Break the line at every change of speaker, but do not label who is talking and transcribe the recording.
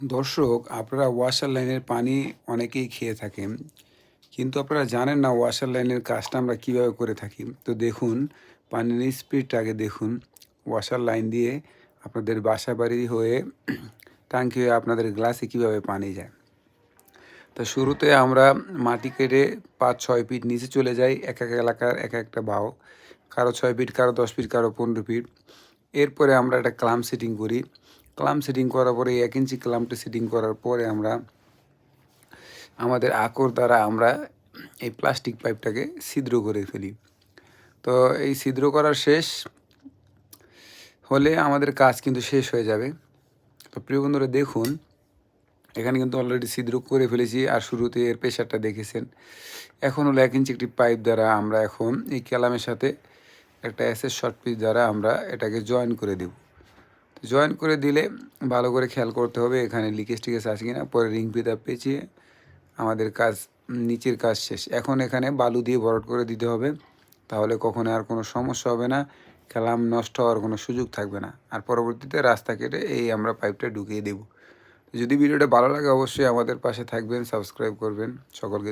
দর্শক, আপনারা ওয়াসার লাইনের পানি অনেকেই খেয়ে থাকেন। কিন্তু আপনারা জানেন না ওয়াসার লাইনের কাজটা আমরা কিভাবে করে থাকি। তো দেখুন, পানির স্পিডটা আগে দেখুন। ওয়াসার লাইন দিয়ে আপনাদের বাসাবাড়ি হয়ে ট্যাঙ্কি হয়ে আপনাদের গ্লাসে কিভাবে পানি যায়। তো শুরুতে আমরা মাটি কেটে ৫-৬ ফিট নিচে চলে যাই। এক এক এলাকার এক একটা বাও। কারো ৬ ফিট, কারো ১০ ফিট, কারো ১৫ ফিট। এরপরে আমরা একটা ক্লাম্প সেটিং করি। ক্লাম্প সেটিং করার পরে ১ ইঞ্চি ক্লাম্পটা সেটিং করার পরে আমরা আমাদের আকর দ্বারা আমরা এই প্লাস্টিক পাইপটাকে ছিদ্র করে ফেলি। তো এই ছিদ্র করা শেষ হলে আমাদের কাজ কিন্তু শেষ হয়ে যাবে। তো প্রিয় বন্ধুরা দেখুন, এখানে কিন্তু অলরেডি ছিদ্র করে ফেলেছি আর শুরুতে এর প্রেশারটা দেখেছেন। এখন হলো ১ ইঞ্চি একটি পাইপ দ্বারা আমরা এখন এই ক্যালামের সাথে একটা এসএস শর্ট পিস দ্বারা আমরা এটাকে জয়েন করে দেব। জয়েন করে দিলে ভালো করে খেয়াল করতে হবে এখানে লিকেজ টিকেজ আছে কিনা। পরে রিং ফিতা পেঁচিয়ে আমাদের কাজ নিচের কাজ শেষ। এখন এখানে বালু দিয়ে ভরাট করে দিতে হবে, তাহলে কখনো আর কোনো সমস্যা হবে না, ক্যালাম নষ্ট হওয়ার কোনো সুযোগ থাকবে না। আর পরবর্তীতে রাস্তা কেটে এই আমরা পাইপটা ঢুকিয়ে দেব। যদি ভিডিওটা ভালো লাগে অবশ্যই আমাদের পাশে থাকবেন, সাবস্ক্রাইব করবেন। সকলকে